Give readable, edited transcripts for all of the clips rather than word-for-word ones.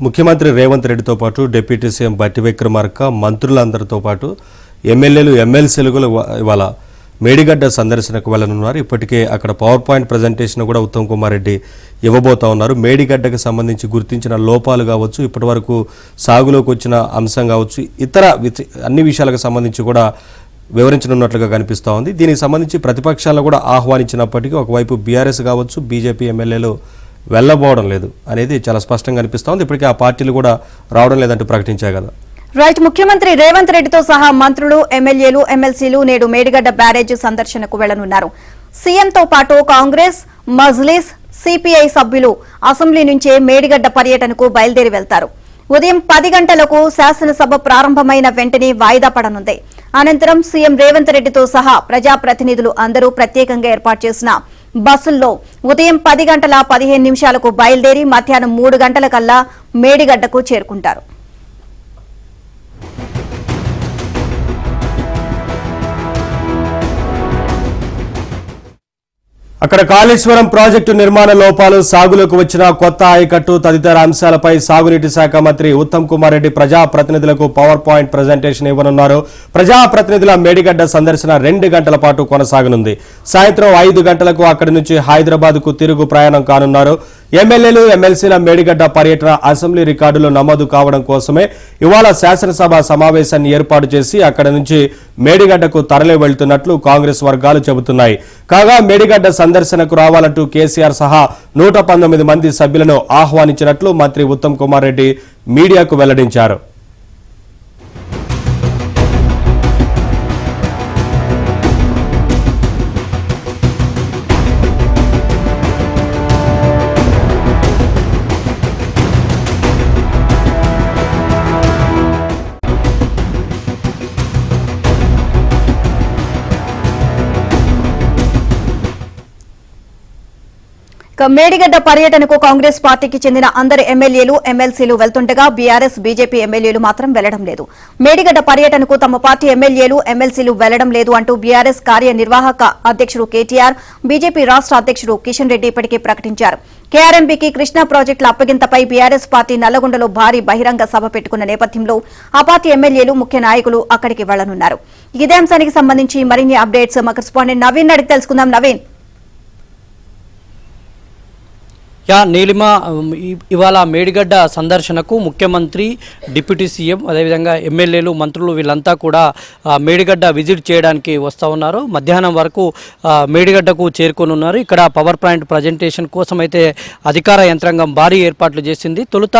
ముఖ్యమంత్రి రేవంత్ రెడ్డితో పాటు డిప్యూటీ సీఎం బట్టి విక్రమార్క మంత్రులందరితో పాటు ఎమ్మెల్యేలు ఎమ్మెల్సీలు ఇవాళ మేడిగడ్డ సందర్శనకు వెళ్లనున్నారు. ఇప్పటికే అక్కడ పవర్ పాయింట్ ప్రజెంటేషన్ కూడా ఉత్తమ్ కుమార్ రెడ్డి ఇవ్వబోతా ఉన్నారు. మేడిగడ్డకు సంబంధించి గుర్తించిన లోపాలు కావచ్చు, ఇప్పటివరకు సాగులోకి వచ్చిన అంశం కావచ్చు, ఇతర అన్ని విషయాలకు సంబంధించి కూడా వివరించనున్నట్లుగా కనిపిస్తూ ఉంది. దీనికి సంబంధించి ప్రతిపక్షాలను కూడా ఆహ్వానించినప్పటికీ ఒకవైపు బీఆర్ఎస్ కావచ్చు, బీజేపీ ఎమ్మెల్యేలు వెళ్ళబోవడం లేదు అనేది చాలా స్పష్టంగా కనిపిస్తూ ఉంది. ఇప్పటికే ఆ పార్టీలు కూడా రావడం లేదంటూ ప్రకటించాయి కదా. రైట్. ముఖ్యమంత్రి రేవంత్ రెడ్డితో సహా మంత్రులు, ఎమ్మెల్యేలు, ఎమ్మెల్సీలు నేడు మేడిగడ్డ బ్యారేజ్ సందర్శనకు వెళ్లనున్నారు. సీఎంతో పాటు కాంగ్రెస్, మజ్లిస్, సిపిఐ సభ్యులు అసెంబ్లీ నుంచే మేడిగడ్డ పర్యటనకు బయలుదేరి వెళ్తారు. ఉదయం 10 గంటలకు శాసనసభ ప్రారంభమైన వెంటనే వాయిదా పడనుంది. అనంతరం సీఎం రేవంత్ రెడ్డితో సహా ప్రజాప్రతినిధులు అందరూ ప్రత్యేకంగా ఏర్పాటు చేసిన బస్సుల్లో ఉదయం 10 గంటల 15 నిమిషాలకు బయలుదేరి మధ్యాహ్నం 3 గంటలకల్లా మేడిగడ్డకు చేరుకుంటారు. అక్కడ కాళేశ్వరం ప్రాజెక్టు నిర్మాణ లోపాలు, సాగులోకి వచ్చిన కొత్త ఆయకట్టు తదితర అంశాలపై సాగునీటి శాఖ మంత్రి ఉత్తమ్ కుమార్ రెడ్డి ప్రజాప్రతినిధులకు పవర్ పాయింట్ ప్రజెంటేషన్ ఇవ్వనున్నారు. ప్రజాప్రతినిధుల మేడిగడ్డ సందర్శన 2 గంటల పాటు కొనసాగనుంది. సాయంత్రం 5 గంటలకు అక్కడి నుంచి హైదరాబాద్ కు తిరుగు ప్రయాణం కానున్నారు. ఎమ్మెల్యేలు, ఎమ్మెల్సీల మేడిగడ్డ పర్యటన అసెంబ్లీ రికార్డులో నమోదు కావడం కోసమే ఇవాళ శాసనసభ సమావేశాన్ని ఏర్పాటు చేసి అక్కడి నుంచి మేడిగడ్డకు తరలి వెళ్తున్నట్లు కాంగ్రెస్ వర్గాలు చెబుతున్నాయి. కాగా మేడిగడ్డ సందర్శనకు రావాలంటూ కేసీఆర్ సహా 119 మంది సభ్యులను ఆహ్వానించినట్లు మంత్రి ఉత్తమ్ కుమార్ రెడ్డి మీడియాకు వెల్లడించారు. మేడిగడ్డ పర్యటనకు కాంగ్రెస్ పార్టీకి చెందిన అందరు ఎమ్మెల్యేలు, ఎమ్మెల్సీలు వెళ్తుండగా బీఆర్ఎస్, బీజేపీ ఎమ్మెల్యేలు మాత్రం వెళ్లడం లేదు. మేడిగడ్డ పర్యటనకు తమ పార్టీ ఎమ్మెల్యేలు, ఎమ్మెల్సీలు వెళ్లడం లేదు అంటూ బీఆర్ఎస్ కార్యనిర్వాహక అధ్యక్షుడు కేటీఆర్, బీజేపీ రాష్ట్ర అధ్యక్షుడు కిషన్ రెడ్డి ఇప్పటికే ప్రకటించారు. కేఆర్ఎంపీకి కృష్ణా ప్రాజెక్టుల అప్పగింతపై బీఆర్ఎస్ పార్టీ నల్లగొండలో భారీ బహిరంగ సభ పెట్టుకున్న నేపథ్యంలో ఆ పార్టీ ఎమ్మెల్యేలు, ముఖ్య నాయకులు అక్కడికి వెళ్లనున్నారు. ఇదే అంశానికి సంబంధించి మరిన్ని అప్డేట్స్ మా కరెస్పాండెంట్ నవీన్ అడిగి తెలుసుకుందాం. నవీన్, నీలిమ, ఇవాళ మేడిగడ్డ సందర్శనకు ముఖ్యమంత్రి, డిప్యూటీ సీఎం, అదేవిధంగా ఎమ్మెల్యేలు, మంత్రులు వీళ్ళంతా కూడా మేడిగడ్డ విజిట్ చేయడానికి వస్తూ ఉన్నారు. మధ్యాహ్నం వరకు మేడిగడ్డకు చేరుకొని ఉన్నారు. ఇక్కడ పవర్ పాయింట్ ప్రజెంటేషన్ కోసం అయితే అధికార యంత్రాంగం భారీ ఏర్పాట్లు చేసింది. తొలుత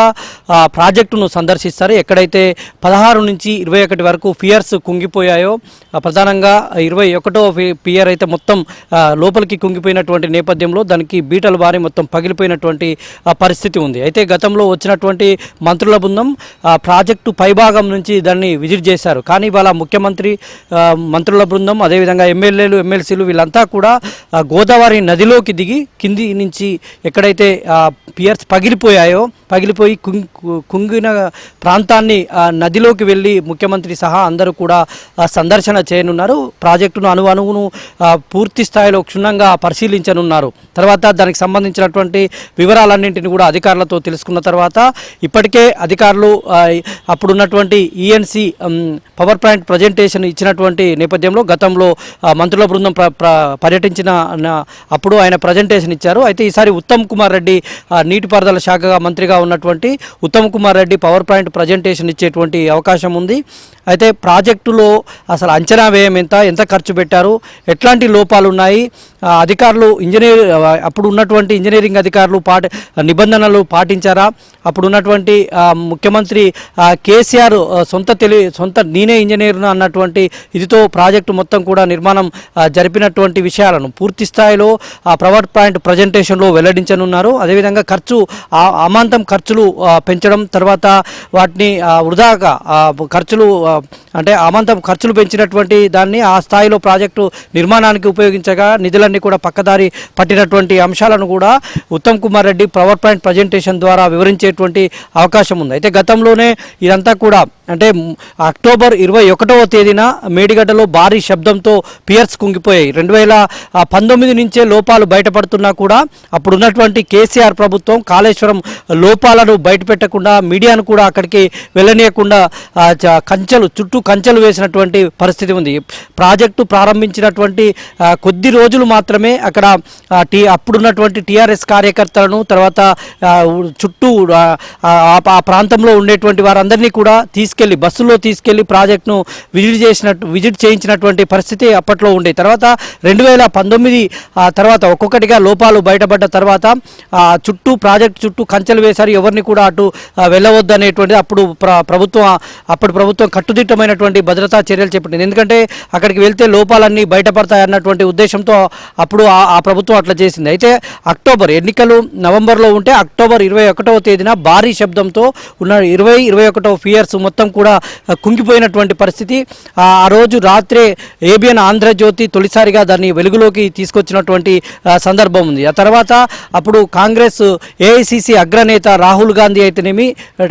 ప్రాజెక్టును సందర్శిస్తారు. ఎక్కడైతే 16 నుంచి 21 వరకు పియర్స్ కుంగిపోయాయో, ప్రధానంగా 21వ పియర్ అయితే మొత్తం లోపలికి కుంగిపోయినటువంటి నేపథ్యంలో దానికి బీటలు బారి మొత్తం పగిలిపోయిన పరిస్థితి ఉంది. అయితే గతంలో వచ్చినటువంటి మంత్రుల బృందం ప్రాజెక్టు పైభాగం నుంచి దాన్ని విజిట్ చేశారు. కానీ ఇవాళ ముఖ్యమంత్రి, మంత్రుల బృందం, అదేవిధంగా ఎమ్మెల్యేలు, ఎమ్మెల్సీలు వీళ్ళంతా కూడా గోదావరి నదిలోకి దిగి కింది నుంచి ఎక్కడైతే పియర్స్ పగిలిపోయి కుంగిన ప్రాంతాన్ని నదిలోకి వెళ్ళి ముఖ్యమంత్రి సహా అందరూ కూడా సందర్శన చేయనున్నారు. ప్రాజెక్టును అణువును పూర్తి స్థాయిలో క్షుణ్ణంగా పరిశీలించనున్నారు. తర్వాత దానికి సంబంధించినటువంటి వివరాలన్నింటినీ కూడా అధికారులతో తెలుసుకున్న తర్వాత ఇప్పటికే అధికారులు అప్పుడున్నటువంటి ఈఎన్సీ పవర్ పాయింట్ ప్రజెంటేషన్ ఇచ్చినటువంటి నేపథ్యంలో గతంలో మంత్రుల బృందం పర్యటించిన అప్పుడు ఆయన ప్రజెంటేషన్ ఇచ్చారు. అయితే ఈసారి ఉత్తమ్ కుమార్ రెడ్డి, నీటిపారుదల శాఖగా మంత్రిగా ఉన్నటువంటి Uttam Kumar Reddy power point presentation ఇచ్చేటువంటి అవకాశం ఉంది. అయితే ప్రాజెక్టులో అసలు అంచనా వ్యయం ఎంత ఖర్చు పెట్టారు, ఎట్లాంటి లోపాలు ఉన్నాయి, అధికారులు అప్పుడు ఉన్నటువంటి ఇంజనీరింగ్ అధికారులు నిబంధనలు పాటించారా, అప్పుడు ఉన్నటువంటి ముఖ్యమంత్రి కేసీఆర్ సొంత నేనే ఇంజనీర్ను అన్నటువంటి ఇదితో ప్రాజెక్టు మొత్తం కూడా నిర్మాణం జరిపినటువంటి విషయాలను పూర్తి స్థాయిలో పవర్ పాయింట్ ప్రజెంటేషన్లో వెల్లడించనున్నారు. అదేవిధంగా అమాంతం ఖర్చులు పెంచడం, తర్వాత వాటిని వృధాగా అమాంతం ఖర్చులు పెంచినటువంటి దాన్ని ఆ స్థాయిలో ప్రాజెక్టు నిర్మాణానికి ఉపయోగించగా నిధుల పనులన్నీ కూడా పక్కదారి పట్టినటువంటి అంశాలను కూడా Uttam Kumar Reddy power point presentation ద్వారా వివరించేటువంటి అవకాశం ఉంది. అయితే గతంలోనే ఇదంతా కూడా అంటే అక్టోబర్ 21వ తేదీన మేడిగడ్డలో భారీ శబ్దంతో పియర్స్ కుంగిపోయాయి. 2019 నుంచే లోపాలు బయటపడుతున్నా కూడా అప్పుడున్నటువంటి కేసీఆర్ ప్రభుత్వం కాళేశ్వరం లోపాలను బయటపెట్టకుండా మీడియాను కూడా అక్కడికి వెళ్ళనీయకుండా చుట్టూ కంచెలు వేసినటువంటి పరిస్థితి ఉంది. ప్రాజెక్టు ప్రారంభించినటువంటి కొద్ది రోజులు మాత్రమే అక్కడ అప్పుడున్నటువంటి టీఆర్ఎస్ కార్యకర్తలను తర్వాత చుట్టూ ఆ ప్రాంతంలో ఉండేటువంటి వారందరినీ కూడా బస్సులో తీసుకెళ్లి ప్రాజెక్టును విజిట్ చేయించినటువంటి పరిస్థితి అప్పట్లో ఉండే. తర్వాత 2019 తర్వాత ఒక్కొక్కటిగా లోపాలు బయటపడ్డ తర్వాత ప్రాజెక్టు చుట్టూ కంచెలు వేశారు. ఎవరిని కూడా అటు వెళ్ళవద్దు అనేటువంటిది అప్పుడు ప్రభుత్వం కట్టుదిట్టమైనటువంటి భద్రతా చర్యలు చేపట్టింది. ఎందుకంటే అక్కడికి వెళ్తే లోపాలన్నీ బయటపడతాయి అన్నటువంటి ఉద్దేశంతో అప్పుడు ఆ ప్రభుత్వం అట్లా చేసింది. అయితే ఎన్నికలు నవంబర్లో ఉంటే అక్టోబర్ 21వ తేదీన భారీ శబ్దంతో ఉన్న 21వ పియర్స్ మొత్తం కూడా కుంగిపోయినటువంటి పరిస్థితి. ఆ రోజు రాత్రే ఏబిఎన్ ఆంధ్రజ్యోతి తొలిసారిగా దాన్ని వెలుగులోకి తీసుకొచ్చినటువంటి సందర్భం ఉంది. ఆ తర్వాత అప్పుడు కాంగ్రెస్ ఏఐసిసి అగ్రనేత రాహుల్ గాంధీ అయితేనేమి,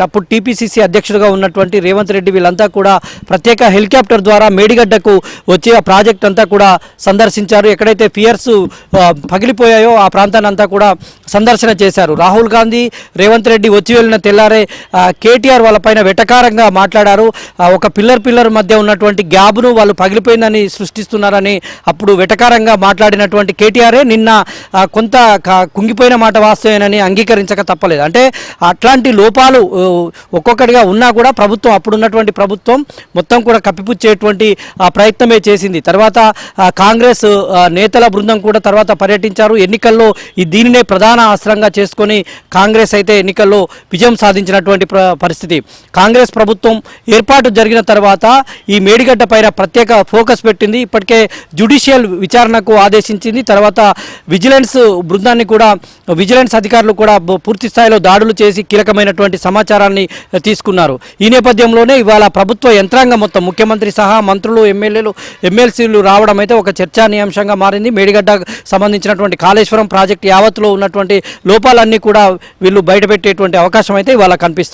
అప్పుడు టీపీసీసీ అధ్యక్షుడిగా ఉన్నటువంటి రేవంత్ రెడ్డి వీళ్ళంతా కూడా ప్రత్యేక హెలికాప్టర్ ద్వారా మేడిగడ్డకు వచ్చి ఆ ప్రాజెక్ట్ అంతా కూడా సందర్శించారు. ఎక్కడైతే పియర్స్ పగిలిపోయాయో ఆ ప్రాంతాన్ని అంతా కూడా సందర్శన చేశారు. రాహుల్ గాంధీ రేవంత్ రెడ్డి వచ్చి వెళ్ళిన తెల్లారే కేటీఆర్ వాళ్ళపైన వెటకారంగా మాట్లాడారు. ఒక పిల్లర్ మధ్య ఉన్నటువంటి గ్యాబ్ను వాళ్ళు పగిలిపోయిందని సృష్టిస్తున్నారని అప్పుడు వెటకారంగా మాట్లాడినటువంటి కేటీఆరే నిన్న కొంత కుంగిపోయిన మాట వాస్తవేనని అంగీకరించక తప్పలేదు. అంటే అట్లాంటి లోపాలు ఒక్కొక్కటిగా ఉన్నా కూడా అప్పుడున్నటువంటి ప్రభుత్వం మొత్తం కూడా కప్పిపుచ్చేటువంటి ప్రయత్నమే చేసింది. తర్వాత కాంగ్రెస్ నేతల బృందం కూడా తర్వాత పర్యటించారు. ఎన్నికల్లో దీనినే ప్రధాన అస్త్రంగా చేసుకొని కాంగ్రెస్ అయితే ఎన్నికల్లో విజయం సాధించినటువంటి పరిస్థితి. కాంగ్రెస్ ప్రభుత్వం ఏర్పాటు జరిగిన తర్వాత ఈ మేడిగడ్డ పైన ప్రత్యేక ఫోకస్ పెట్టింది. ఇప్పటికే జ్యుడిషియల్ విచారణకు ఆదేశించింది. తర్వాత విజిలెన్స్ బృందాన్ని కూడా విజిలెన్స్ అధికారులు కూడా పూర్తి స్థాయిలో దాడులు చేసి కీలకమైనటువంటి సమాచారాన్ని తీసుకున్నారు. ఈ నేపథ్యంలోనే ఇవాళ ప్రభుత్వ యంత్రాంగం మొత్తం ముఖ్యమంత్రి సహా మంత్రులు, ఎమ్మెల్యేలు, ఎమ్మెల్సీలు రావడం అయితే ఒక చర్చానీయాంశంగా మారింది. మేడిగడ్డ సంబంధించినటువంటి కాళేశ్వరం ప్రాజెక్టు యావత్తులో ఉన్నటువంటి లోపాలన్నీ కూడా వీళ్ళు బయటపెట్టేటువంటి అవకాశం అయితే ఇవాళ కనిపిస్తుంది.